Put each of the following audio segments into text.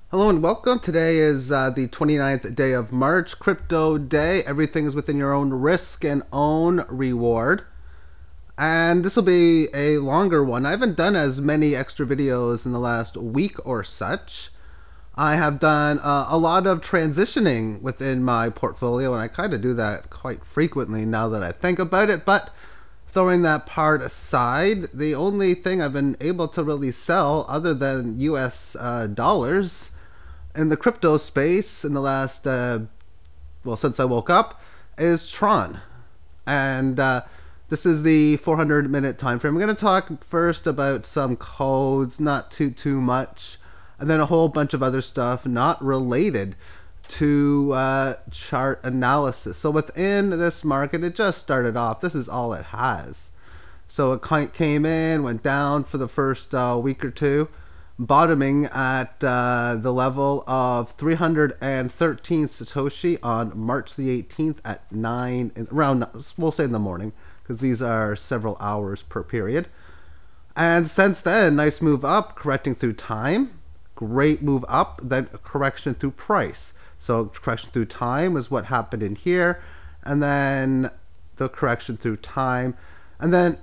Hello and welcome. Today is the 29th day of March, crypto day. Everything is within your own risk and own reward. And this will be a longer one. I haven't done as many extra videos in the last week or such. I have done a lot of transitioning within my portfolio, and I kind of do that quite frequently now that I think about it. But throwing that part aside, the only thing I've been able to really sell other than US dollars in the crypto space in the last, since I woke up, is Tron. And this is the 400-minute time frame. I'm going to talk first about some codes, not too much, and then a whole bunch of other stuff not related to chart analysis. So within this market, it just started off. This is all it has. So it came in, went down for the first week or two, bottoming at the level of 313 Satoshi on March the 18th at 9, around, we'll say in the morning, because these are several hours per period. And since then, nice move up, correcting through time, great move up, then a correction through price. So correction through time is what happened in here, and then the correction through time, and then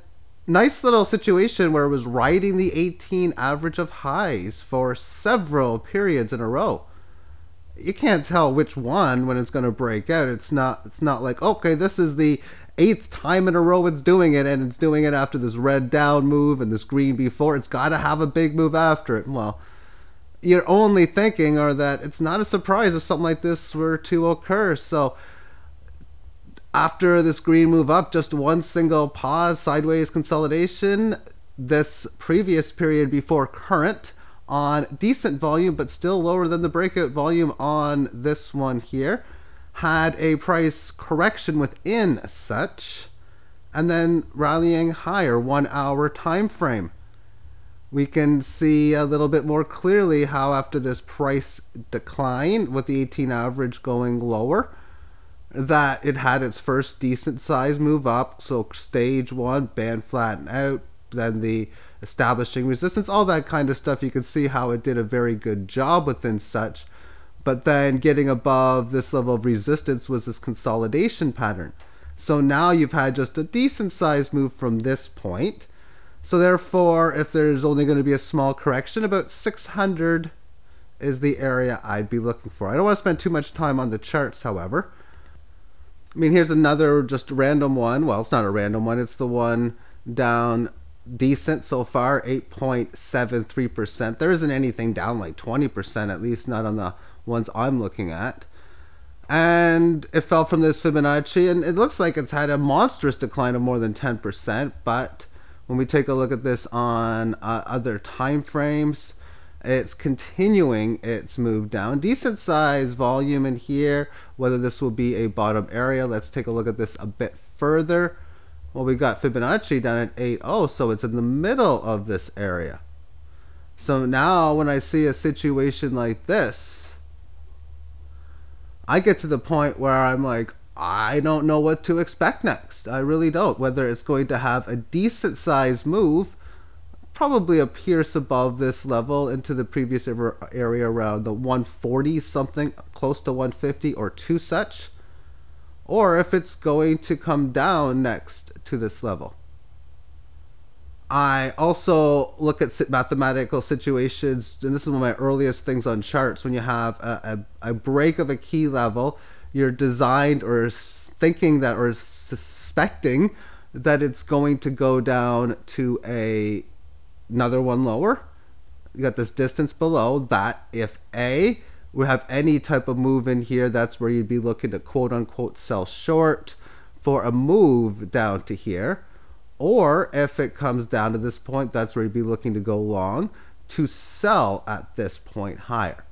nice little situation where it was riding the 18 average of highs for several periods in a row. You can't tell which one when it's going to break out. It's not like, okay, this is the 8th time in a row it's doing it, and it's doing it after this red down move and this green before. It's got to have a big move after it. Well, you're only thinking or that it's not a surprise if something like this were to occur. So after this green move up, just one single pause, sideways consolidation, this previous period before current on decent volume, but still lower than the breakout volume on this one here, had a price correction within such, and then rallying higher, 1 hour time frame. We can see a little bit more clearly how after this price decline with the 18 average going lower, that it had its first decent size move up. So stage one, band flatten out, then the establishing resistance, all that kind of stuff. You can see how it did a very good job within such. But then getting above this level of resistance was this consolidation pattern. So now you've had just a decent size move from this point. So therefore, if there's only going to be a small correction, about 600 is the area I'd be looking for. I don't want to spend too much time on the charts, however. I mean, here's another just random one. Well, it's not a random one. It's the one down decent so far, 8.73%. There isn't anything down like 20%, at least not on the ones I'm looking at. And it fell from this Fibonacci, and it looks like it's had a monstrous decline of more than 10%. But when we take a look at this on other time frames, it's continuing its move down. Decent size volume in here. Whether this will be a bottom area, let's take a look at this a bit further. Well, we got Fibonacci down at 8.0, so it's in the middle of this area. So now when I see a situation like this, I get to the point where I'm like, I don't know what to expect next. I really don't. Whether it's going to have a decent size move, probably a pierce above this level into the previous area around the 140 something, close to 150 or two such, or if it's going to come down next to this level. I also look at mathematical situations, and this is one of my earliest things on charts. When you have a break of a key level, you're designed or thinking that or suspecting that it's going to go down to another one lower. You got this distance below that. If we have any type of move in here, that's where you'd be looking to quote unquote sell short for a move down to here. Or if it comes down to this point, that's where you'd be looking to go long to sell at this point higher.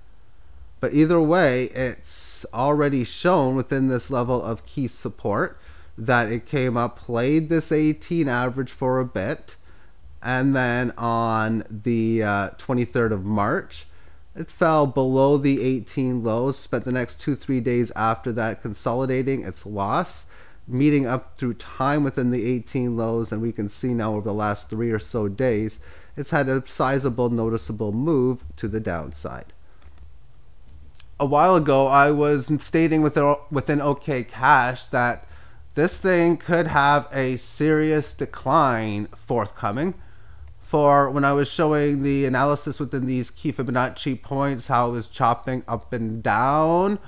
But either way, it's already shown within this level of key support that it came up, played this 18 average for a bit, and then on the 23rd of March, it fell below the 18 lows, spent the next 2-3 days after that consolidating its loss, meeting up through time within the 18 lows, and we can see now over the last 3 or so days, it's had a sizable noticeable move to the downside. a while ago, I was stating within OK Cash that this thing could have a serious decline forthcoming. For when I was showing the analysis within these key Fibonacci points, how it was chopping up and down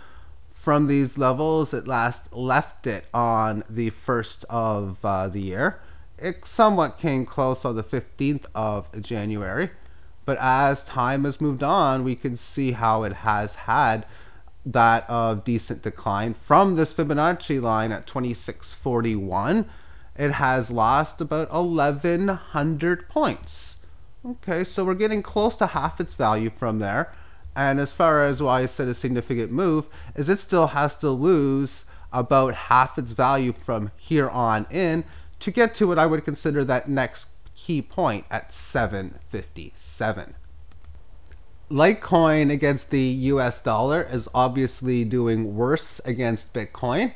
from these levels, it last left it on the 1st of the year. It somewhat came close on the 15th of January. But as time has moved on, we can see how it has had that decent decline. From this Fibonacci line at 2641, it has lost about 1,100 points. Okay, so we're getting close to half its value from there. And as far as why I said a significant move, is it still has to lose about half its value from here on in to get to what I would consider that next key point at 757. Litecoin against the US dollar is obviously doing worse against Bitcoin,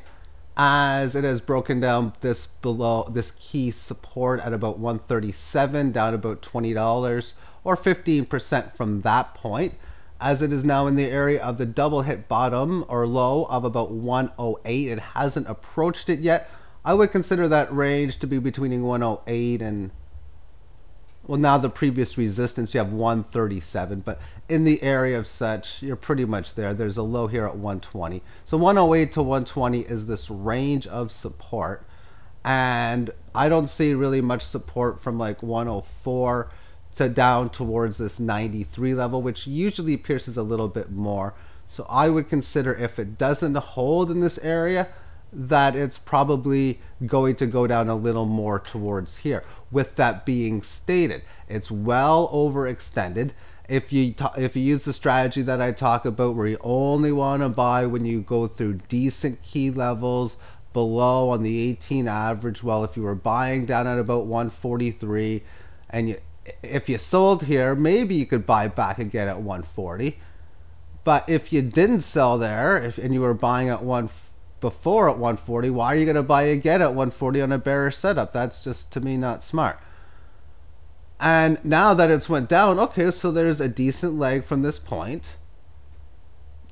as it has broken down this key support at about 137, down about $20 or 15% from that point, as it is now in the area of the double hit bottom or low of about 108. It hasn't approached it yet. I would consider that range to be between 108 and, well, now the previous resistance, you have 137, but in the area of such, you're pretty much there. There's a low here at 120. So 108 to 120 is this range of support. And I don't see really much support from like 104 to down towards this 93 level, which usually pierces a little bit more. So I would consider, if it doesn't hold in this area, that it's probably going to go down a little more towards here. With that being stated, it's well overextended. If you use the strategy that I talk about, where you only want to buy when you go through decent key levels below on the 18 average, well, if you were buying down at about 143 and if you sold here, maybe you could buy back again at 140. But if you didn't sell there, and you were buying at before at 140, why are you going to buy again at 140 on a bearish setup? That's just, to me, not smart. And now that it's went down, okay, so there's a decent leg from this point.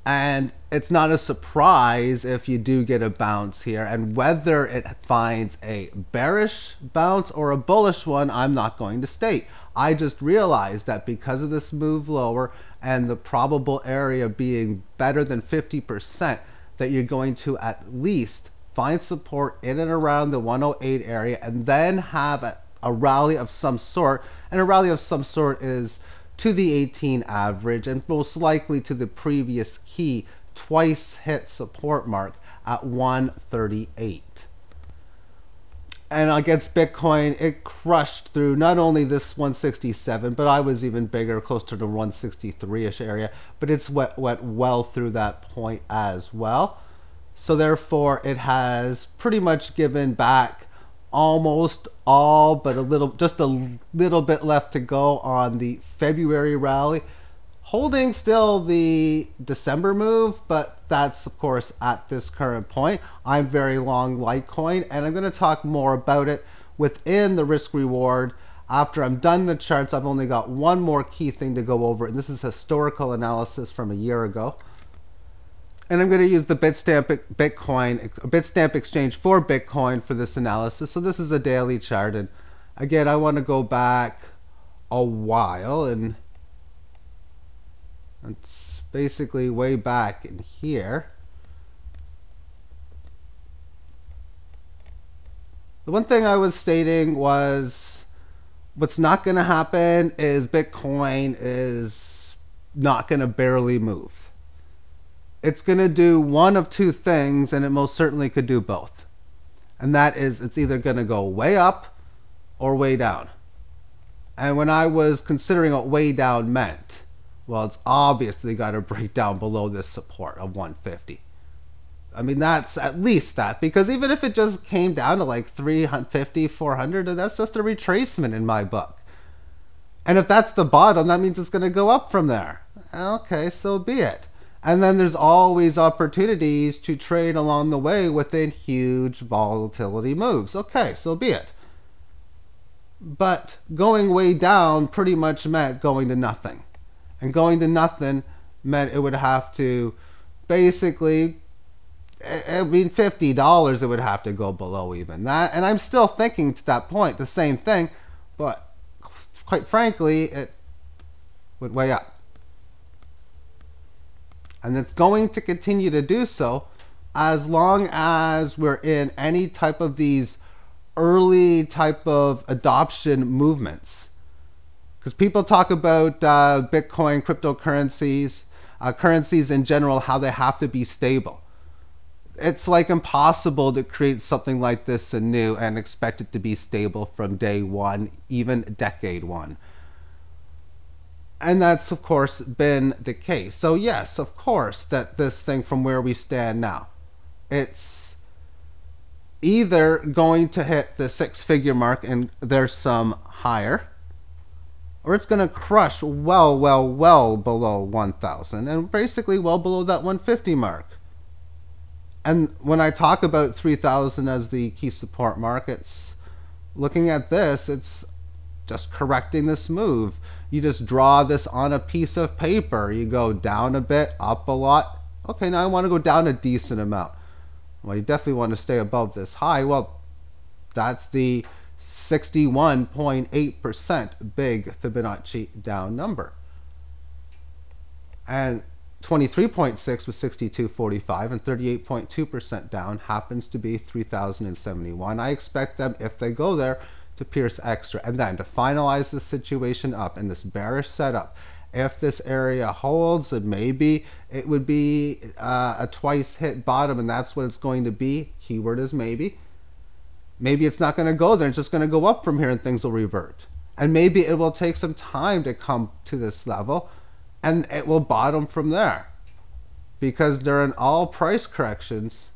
And it's not a surprise if you do get a bounce here. And whether it finds a bearish bounce or a bullish one, I'm not going to state. I just realized that because of this move lower and the probable area being better than 50%, that you're going to at least find support in and around the 108 area and then have a rally of some sort. And a rally of some sort is to the 18 average and most likely to the previous key twice hit support mark at 138. And against Bitcoin, it crushed through not only this 167, but I was even bigger, close to the 163-ish area, but it's went well through that point as well. So therefore, it has pretty much given back almost all, but just a little bit left to go on the February rally, holding still the December move, but that's of course at this current point. I'm very long Litecoin, and I'm going to talk more about it within the risk reward. After I'm done the charts, I've only got one more key thing to go over, and this is historical analysis from a year ago. And I'm going to use the Bitstamp exchange for Bitcoin for this analysis. So this is a daily chart, and again, I want to go back a while, and it's basically way back in here. The one thing I was stating was what's not going to happen is Bitcoin is not going to barely move. It's going to do one of two things, and it most certainly could do both. And that is, it's either going to go way up or way down. And when I was considering what way down meant, well, it's obviously got to break down below this support of 150. I mean, that's at least that, because even if it just came down to like 350, 400, that's just a retracement in my book. And if that's the bottom, that means it's going to go up from there. Okay, so be it. And then there's always opportunities to trade along the way within huge volatility moves. Okay, so be it. But going way down pretty much meant going to nothing. And going to nothing meant it would have to basically, I mean, $50 it would have to go below even that. And I'm still thinking to that point the same thing, but quite frankly, it went way up. And it's going to continue to do so as long as we're in any type of these early type of adoption movements. Because people talk about Bitcoin, cryptocurrencies, currencies in general, how they have to be stable. It's like impossible to create something like this anew and expect it to be stable from day one, even decade one. And that's, of course, been the case. So yes, of course, that this thing from where we stand now, it's either going to hit the six-figure mark and there's some higher, or it's going to crush well below 1,000 and basically well below that 150 mark. And when I talk about 3,000 as the key support mark, it's looking at this, it's just correcting this move. You just draw this on a piece of paper. You go down a bit, up a lot. Okay, now I want to go down a decent amount. Well, you definitely want to stay above this high. Well, that's the 61.8% big Fibonacci down number. And 23.6 was 62.45, and 38.2% down happens to be 3,071. I expect them, if they go there, to pierce extra. And then to finalize the situation up in this bearish setup, if this area holds, then maybe it would be a twice hit bottom, and that's what it's going to be. Keyword is maybe. Maybe it's not going to go there. It's just going to go up from here and things will revert. And maybe it will take some time to come to this level and it will bottom from there. Because during all price corrections,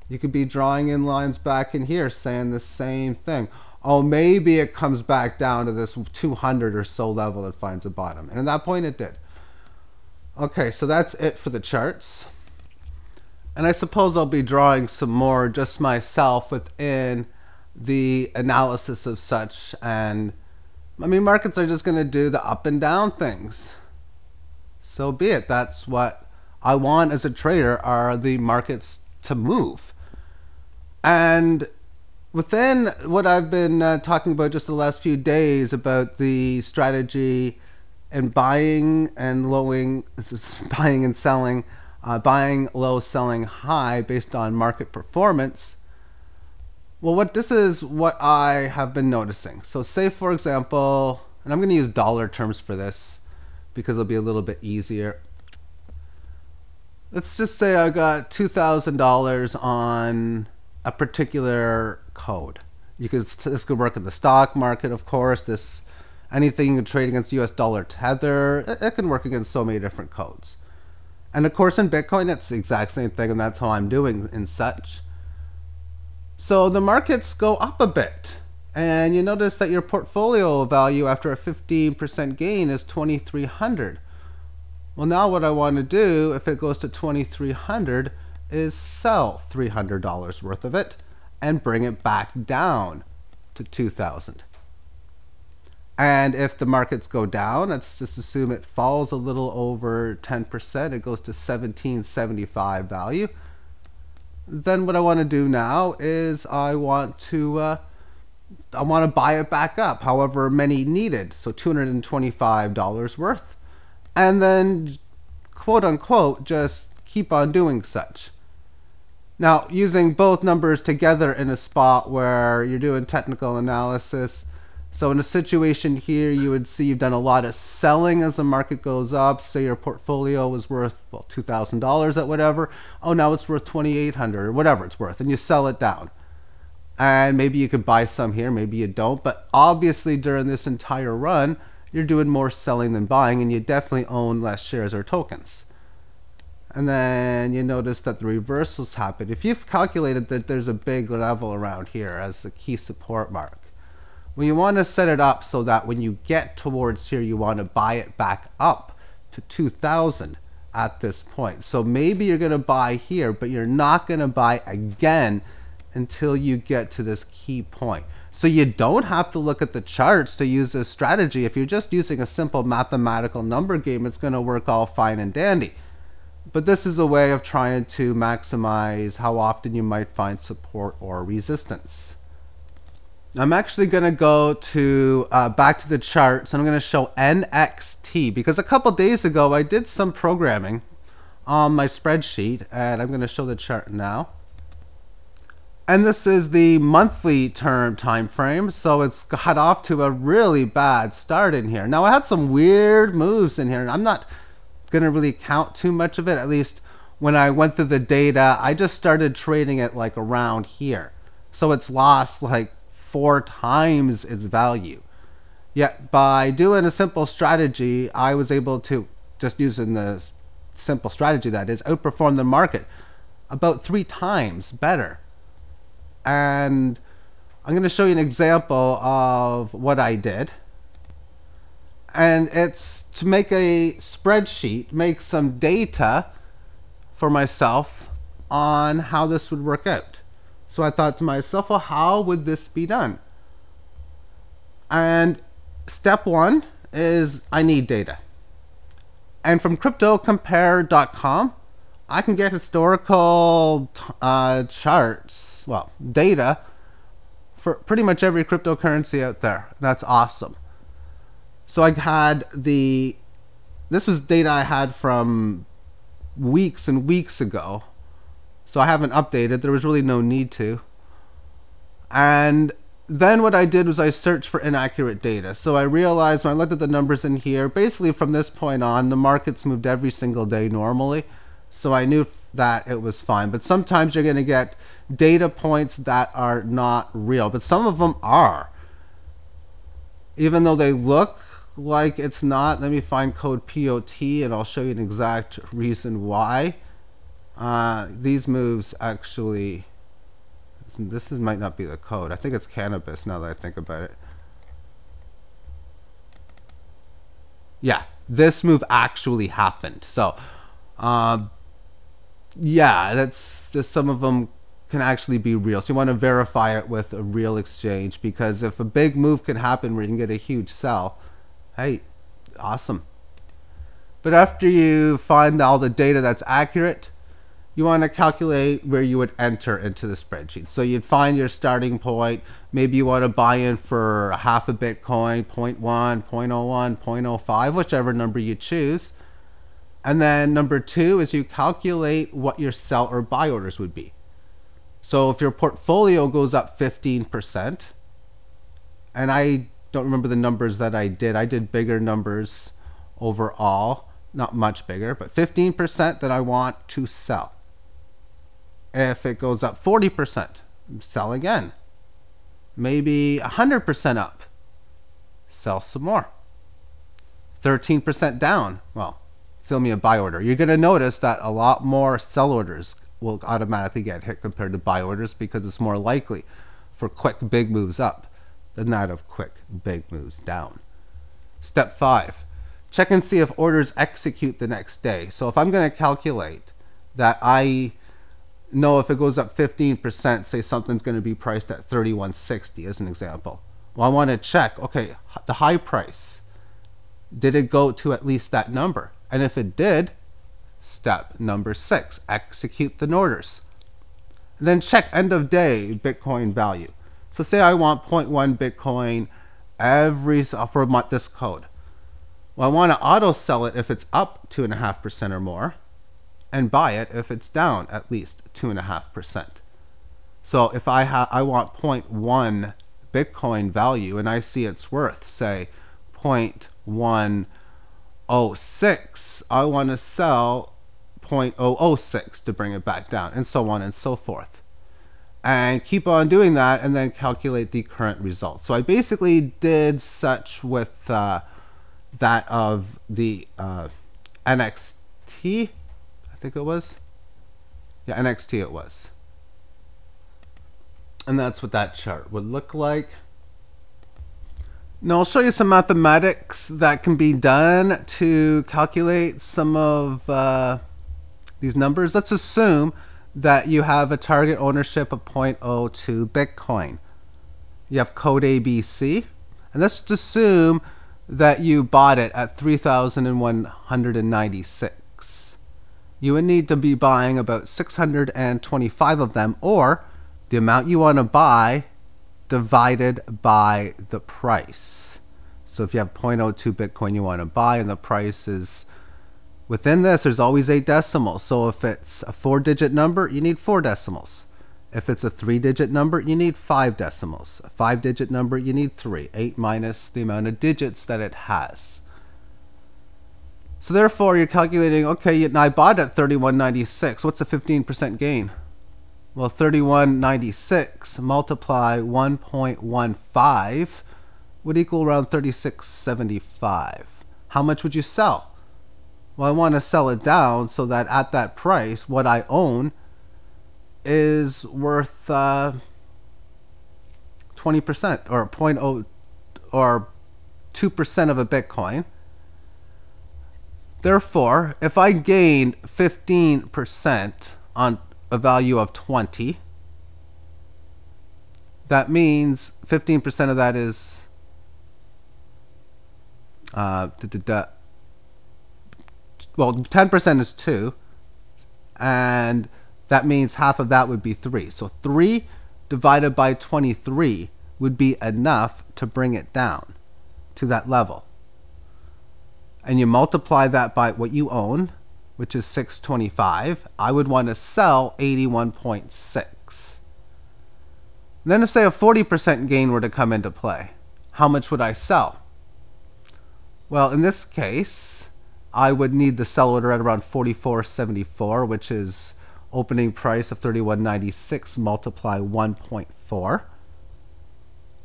you could be drawing in lines back in here saying the same thing. Oh, maybe it comes back down to this 200 or so level and finds a bottom. And at that point it did. Okay, so that's it for the charts. And I suppose I'll be drawing some more just myself within the analysis of such. And I mean, markets are just going to do the up and down things. So be it. That's what I want as a trader, are the markets to move. And within what I've been talking about just the last few days about the strategy and buying and buying and selling, buying low, selling high based on market performance. Well, this is what I have been noticing. So say, for example, and I'm going to use dollar terms for this because it'll be a little bit easier. Let's just say I got $2,000 on a particular code. This could work in the stock market, of course. Anything you can trade against US dollar tether, it can work against so many different codes. And of course in Bitcoin, it's the exact same thing, and that's how I'm doing in such. So the markets go up a bit, and you notice that your portfolio value after a 15% gain is 2,300. Well, now what I want to do, if it goes to 2,300, is sell $300 worth of it and bring it back down to 2,000. And if the markets go down, let's just assume it falls a little over 10%, it goes to 1775 value. Then what I want to do now is I want to buy it back up, however many needed, so $225 worth, and then quote unquote just keep on doing such. Now, using both numbers together in a spot where you're doing technical analysis, so in a situation here, you would see you've done a lot of selling as the market goes up. Say your portfolio was worth, well, $2,000 at whatever. Oh, now it's worth $2,800 or whatever it's worth, and you sell it down. And maybe you could buy some here, maybe you don't. But obviously during this entire run, you're doing more selling than buying, and you definitely own less shares or tokens. And then you notice that the reversals happen. If you've calculated that there's a big level around here as a key support mark, well, you want to set it up so that when you get towards here, you want to buy it back up to 2,000 at this point. So maybe you're going to buy here, but you're not going to buy again until you get to this key point. So you don't have to look at the charts to use this strategy. If you're just using a simple mathematical number game, it's going to work all fine and dandy. but this is a way of trying to maximize how often you might find support or resistance. I'm actually going to go to back to the charts, and I'm going to show NXT because a couple days ago I did some programming on my spreadsheet, and I'm going to show the chart now. And this is the monthly term time frame, so it's got off to a really bad start in here. Now I had some weird moves in here, and I'm not going to really count too much of it. At least when I went through the data, I just started trading it like around here, so it's lost like 4 times its value. Yet by doing a simple strategy, I was able to, just using the simple strategy that is, outperform the market about 3 times better. And I'm going to show you an example of what I did. And it's to make a spreadsheet, make some data for myself on how this would work out. So I thought to myself, well, how would this be done? And step 1 is I need data. And from cryptocompare.com, I can get historical charts, well, data for pretty much every cryptocurrency out there. That's awesome. So I had this was data I had from weeks and weeks ago. So I haven't updated. There was really no need to. And then what I did was I searched for inaccurate data. So I realized when I looked at the numbers in here, basically from this point on, the market's moved every single day normally. So I knew that it was fine. But sometimes you're going to get data points that are not real. But some of them are. Even though they look like it's not. Let me find code POT and I'll show you an exact reason why. These moves actually, this might not be the code. I think it's cannabis now that I think about it. Yeah, this move actually happened. So, yeah, that's some of them can actually be real. So you want to verify it with a real exchange, because if a big move can happen where you can get a huge sell, hey, awesome. But after you find all the data that's accurate, you want to calculate where you would enter into the spreadsheet. So you'd find your starting point. Maybe you want to buy in for half a Bitcoin, 0.1, 0.01, 0.05, whichever number you choose. And then number 2 is you calculate what your sell or buy orders would be. So if your portfolio goes up 15%, and I don't remember the numbers that I did bigger numbers overall, not much bigger, but 15% that I want to sell. If it goes up 40%, sell again. Maybe 100% up, sell some more. 13% down, well, fill me a buy order. You're going to notice that a lot more sell orders will automatically get hit compared to buy orders, because it's more likely for quick big moves up than that of quick big moves down. Step 5, check and see if orders execute the next day. So if I'm going to calculate that I know if it goes up 15%, say something's going to be priced at 31.60 as an example. Well, I want to check, okay, the high price, did it go to at least that number? And if it did, step number 6, execute the orders. And then check end of day Bitcoin value. So say I want 0.1 Bitcoin for this code. Well, I want to auto sell it if it's up 2.5% or more, and buy it if it's down at least 2.5%. So if I want 0.1 Bitcoin value and I see it's worth, say, 0.106, I want to sell 0.006 to bring it back down, and so on and so forth. And keep on doing that, and then calculate the current result. So I basically did such with that of the NXT, I think it was. Yeah, NXT it was. And that's what that chart would look like. Now I'll show you some mathematics that can be done to calculate some of these numbers. Let's assume that you have a target ownership of 0.02 Bitcoin. You have code ABC, and let's just assume that you bought it at 3,196. you would need to be buying about 625 of them, or the amount you want to buy divided by the price. So if you have 0.02 Bitcoin you want to buy and the price is within this, there's always 8 decimals. So if it's a 4-digit number, you need 4 decimals. If it's a 3-digit number, you need 5 decimals. A 5-digit number, you need 3. 8 minus the amount of digits that it has. So therefore, you're calculating, okay, I bought at 31.96. What's a 15% gain? Well, 31.96 multiply 1.15 would equal around 36.75. How much would you sell? Well, I want to sell it down so that at that price, what I own is worth 20% or 0.0 or 2% of a Bitcoin. Therefore, if I gained 15% on a value of 20, that means 15% of that is well, 10% is 2, and that means half of that would be 3. So 3 divided by 23 would be enough to bring it down to that level. And you multiply that by what you own, which is 625. I would want to sell 81.6. Then if, say, a 40% gain were to come into play, how much would I sell? Well, in this case, I would need the sell order at around 44.74, which is opening price of 31.96 multiply 1.4.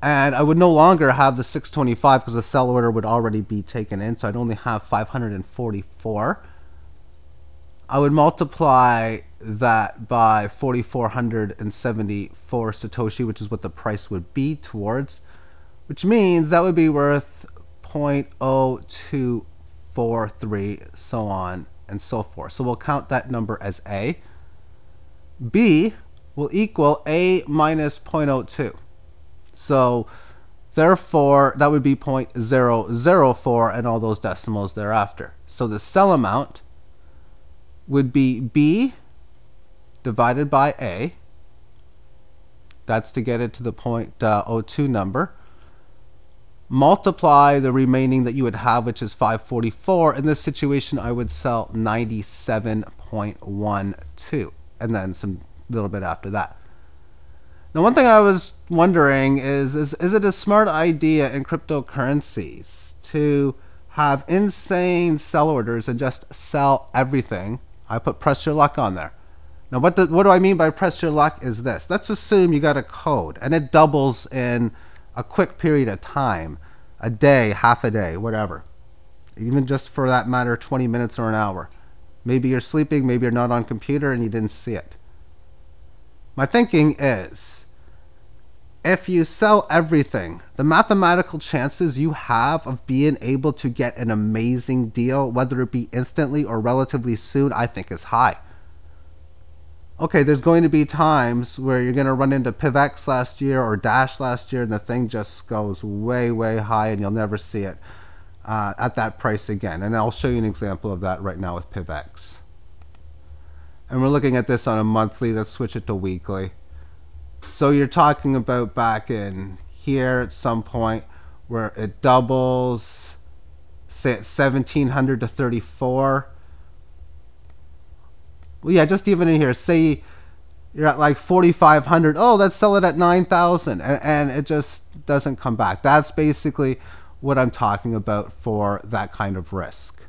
And I would no longer have the 625 because the sell order would already be taken in, so I'd only have 544. I would multiply that by 4,474 Satoshi, which is what the price would be towards, which means that would be worth 0.0243, so on and so forth. So we'll count that number as A. B will equal A minus 0.02. So therefore, that would be 0.004 and all those decimals thereafter. So the sell amount would be B divided by A. That's to get it to the 0.02 number. Multiply the remaining that you would have, which is 544. In this situation, I would sell 97.12, and then some little bit after that. Now, one thing I was wondering is it a smart idea in cryptocurrencies to have insane sell orders and just sell everything? I put press your luck on there. Now, what do I mean by press your luck is this. Let's assume you got a code and it doubles in a quick period of time, a day, half a day, whatever. Even just for that matter, 20 minutes or an hour. Maybe you're sleeping, maybe you're not on computer and you didn't see it. My thinking is, if you sell everything, the mathematical chances you have of being able to get an amazing deal, whether it be instantly or relatively soon, I think is high. Okay, there's going to be times where you're going to run into PivX last year or Dash last year and the thing just goes way, way high and you'll never see it at that price again. And I'll show you an example of that right now with PivX. And we're looking at this on a monthly. Let's switch it to weekly. So you're talking about back in here at some point where it doubles, say at 1700 to 34. Well, yeah, just even in here, say you're at like 4,500. Oh, let's sell it at 9,000, and it just doesn't come back. That's basically what I'm talking about for that kind of risk.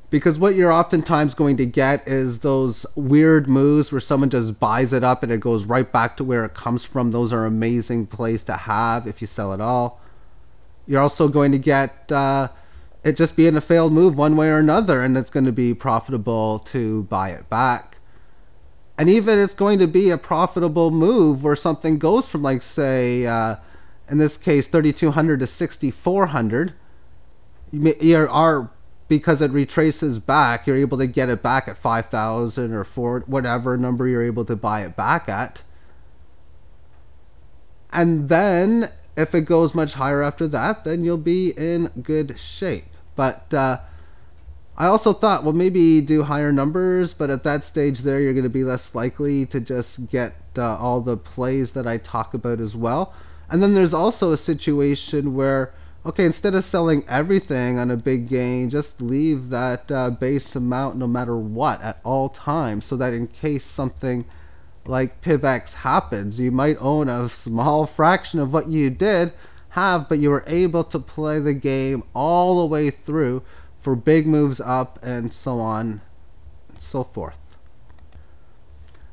Because what you're oftentimes going to get is those weird moves where someone just buys it up and it goes right back to where it comes from. Those are amazing plays to have if you sell it all. You're also going to get it just being a failed move one way or another, and it's going to be profitable to buy it back. And even it's going to be a profitable move where something goes from, like, say, in this case, 3,200 to 6,400. Because it retraces back, you're able to get it back at 5,000 or 4, whatever number you're able to buy it back at. And then if it goes much higher after that, then you'll be in good shape. But I I also thought, well, maybe do higher numbers, but at that stage there, you're going to be less likely to just get all the plays that I talk about as well. And then there's also a situation where, okay, instead of selling everything on a big gain, just leave that base amount no matter what at all times, so that in case something like PivX happens, you might own a small fraction of what you did have, but you were able to play the game all the way through for big moves up and so on and so forth.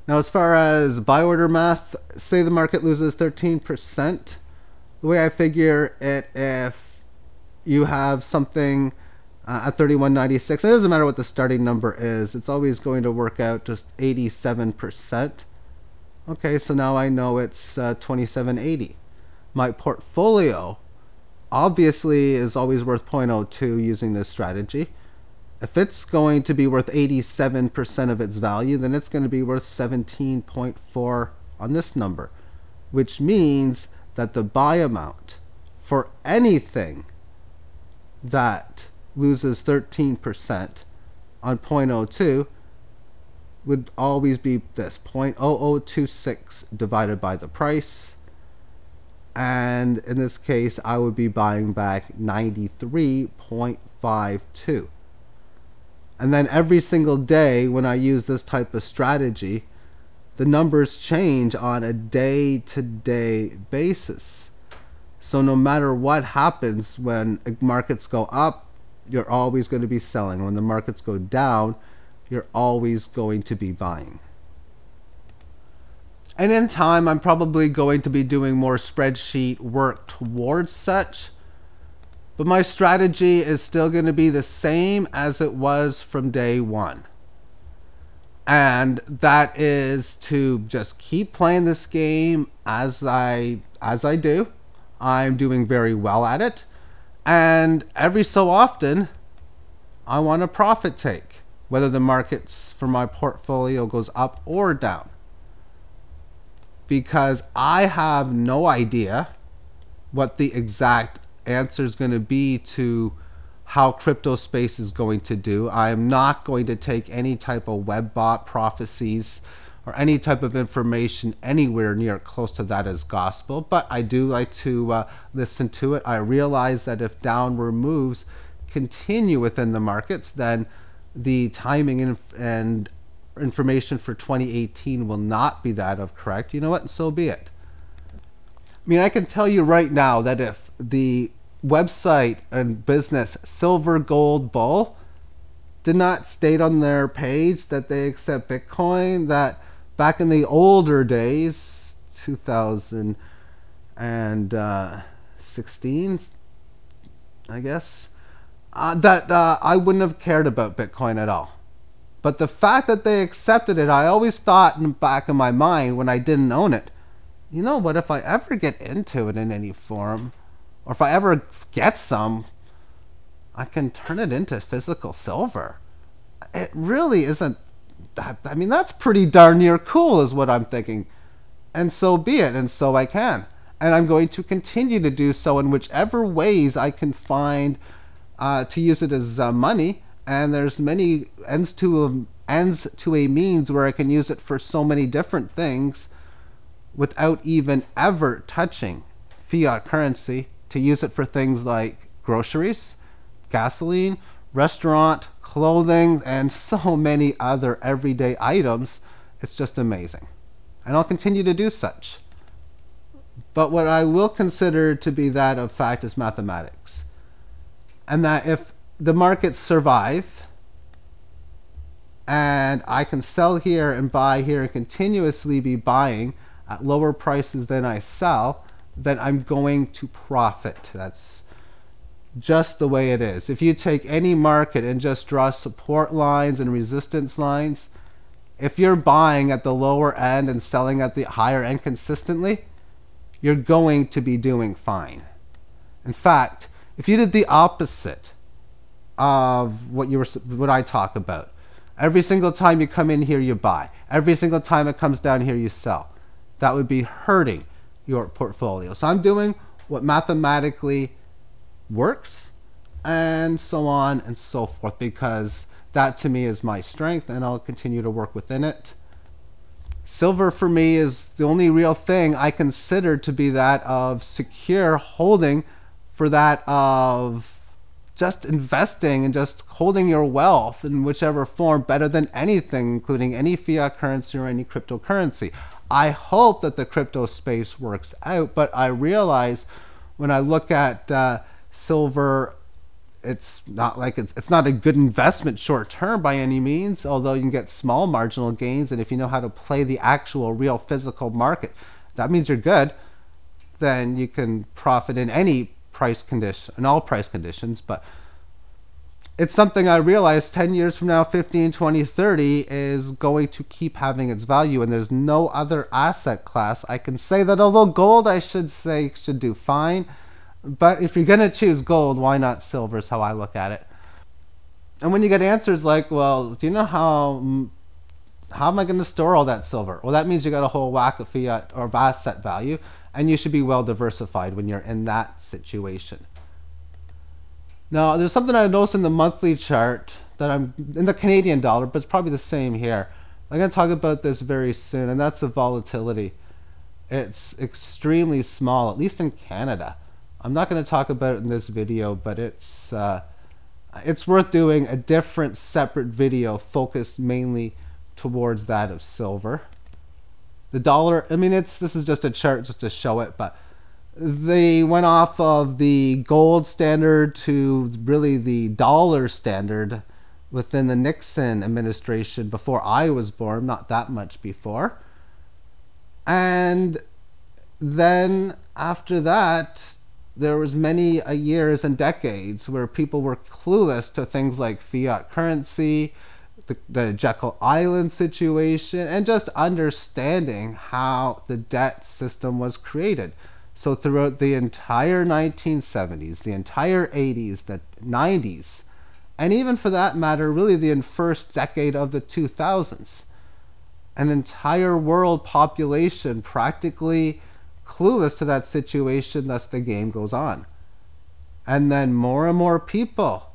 Now, as far as buy order math, say the market loses 13%. The way I figure it, if you have something at 31.96, it doesn't matter what the starting number is, it's always going to work out just 87%. Okay, so now I know it's 27.80. My portfolio obviously is always worth 0.02 using this strategy. If it's going to be worth 87% of its value, then it's going to be worth 17.4 on this number, which means that the buy amount for anything that loses 13% on 0.02 would always be this 0.0026 divided by the price. And in this case, I would be buying back 93.52. And then every single day when I use this type of strategy, the numbers change on a day-to-day basis. So no matter what happens, when markets go up, you're always going to be selling. When the markets go down, you're always going to be buying. And in time, I'm probably going to be doing more spreadsheet work towards such. But my strategy is still going to be the same as it was from day one. And that is to just keep playing this game as I do. I'm doing very well at it. And every so often, I want to profit take, whether the markets for my portfolio goes up or down. Because I have no idea what the exact answer is going to be to how crypto space is going to do. I am not going to take any type of web bot prophecies or any type of information anywhere near close to that as gospel, but I do like to listen to it. I realize that if downward moves continue within the markets, then the timing and information for 2018 will not be that of correct. You know what? And so be it. I mean, I can tell you right now that if the website and business Silver Gold Bull did not state on their page that they accept Bitcoin, that back in the older days, 2016, I guess, that I wouldn't have cared about Bitcoin at all. But the fact that they accepted it, I always thought in the back of my mind when I didn't own it, you know what, if I ever get into it in any form, or if I ever get some, I can turn it into physical silver. It really isn't that, I mean, that's pretty darn near cool is what I'm thinking. And so be it, and so I can. And I'm going to continue to do so in whichever ways I can find to use it as money. And there's many ends to a means where I can use it for so many different things without even ever touching fiat currency, to use it for things like groceries, gasoline, restaurant, clothing, and so many other everyday items. It's just amazing. And I'll continue to do such. But what I will consider to be that of fact is mathematics. And that if the markets survive and I can sell here and buy here and continuously be buying at lower prices than I sell, then I'm going to profit. That's just the way it is. If you take any market and just draw support lines and resistance lines, if you're buying at the lower end and selling at the higher end consistently, you're going to be doing fine. In fact, if you did the opposite of what I talk about, every single time you come in here you buy, every single time it comes down here you sell, that would be hurting your portfolio. So I'm doing what mathematically works, and so on and so forth, because that to me is my strength and I'll continue to work within it. Silver for me is the only real thing I consider to be that of secure holding, for that of just investing and just holding your wealth in whichever form better than anything, including any fiat currency or any cryptocurrency. I hope that the crypto space works out, but I realize when I look at silver, it's not like it's not a good investment short term by any means, although you can get small marginal gains, and if you know how to play the actual real physical market, that means you're good. Then you can profit in any price condition, in all price conditions. But it's something I realize 10 years from now, 15, 20, 30 is going to keep having its value, and there's no other asset class I can say that, although gold I should say should do fine. But if you're going to choose gold, why not silver is how I look at it. And when you get answers like, well, do you know how am I going to store all that silver? Well, that means you got a whole whack of fiat or of asset value, and you should be well diversified when you're in that situation. Now, there's something I noticed in the monthly chart that I'm in the Canadian dollar, but it's probably the same here. I'm going to talk about this very soon, and that's the volatility. It's extremely small, at least in Canada. I'm not going to talk about it in this video, but it's worth doing a different separate video focused mainly towards that of silver. The dollar, I mean, this is just a chart just to show it, but they went off of the gold standard to really the dollar standard within the Nixon administration before I was born, not that much before. And then after that, there was many years and decades where people were clueless to things like fiat currency, the Jekyll Island situation, and just understanding how the debt system was created. So throughout the entire 1970s, the entire 80s, the 90s, and even for that matter, really the first decade of the 2000s, an entire world population practically clueless to that situation, thus the game goes on. And then more and more people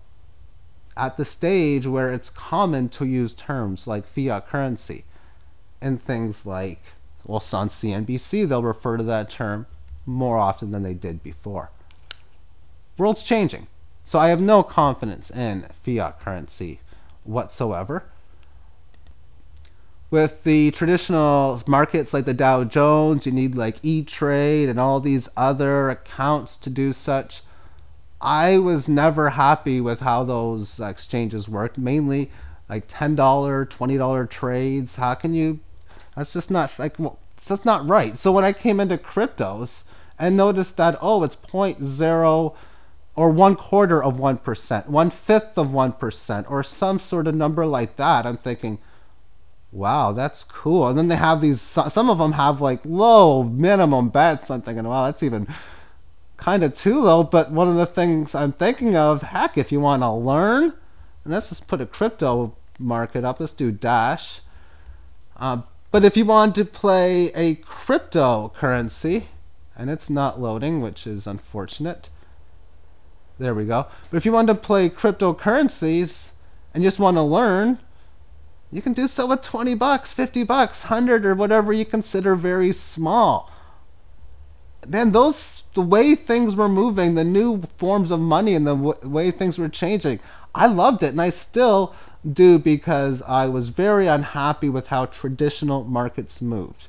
at the stage where it's common to use terms like fiat currency and things like, well, on CNBC, they'll refer to that term more often than they did before. World's changing. So I have no confidence in fiat currency whatsoever. With the traditional markets like the Dow Jones, you need like E-Trade and all these other accounts to do such. I was never happy with how those exchanges worked, mainly like $10, $20 trades. How can you, that's just not like, well, it's just not right. So when I came into cryptos and noticed that, oh, it's 0.0 or 1/4 of 1%, 1/5 of 1%, or some sort of number like that, I'm thinking, wow, that's cool. And then they have these, some of them have like low minimum bets. I'm thinking, wow, that's even kind of too low. But one of the things I'm thinking of, heck, if you want to learn, and let's just put a crypto market up, let's do Dash. But if you want to play a cryptocurrency, and it's not loading, which is unfortunate. There we go. But if you want to play cryptocurrencies and just want to learn, you can do so with 20 bucks, 50 bucks, 100, or whatever you consider very small. Man, the way things were moving, the new forms of money and the way things were changing, I loved it, and I still do, because I was very unhappy with how traditional markets moved.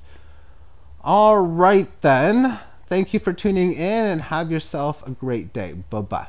All right then. Thank you for tuning in, and have yourself a great day. Bye-bye.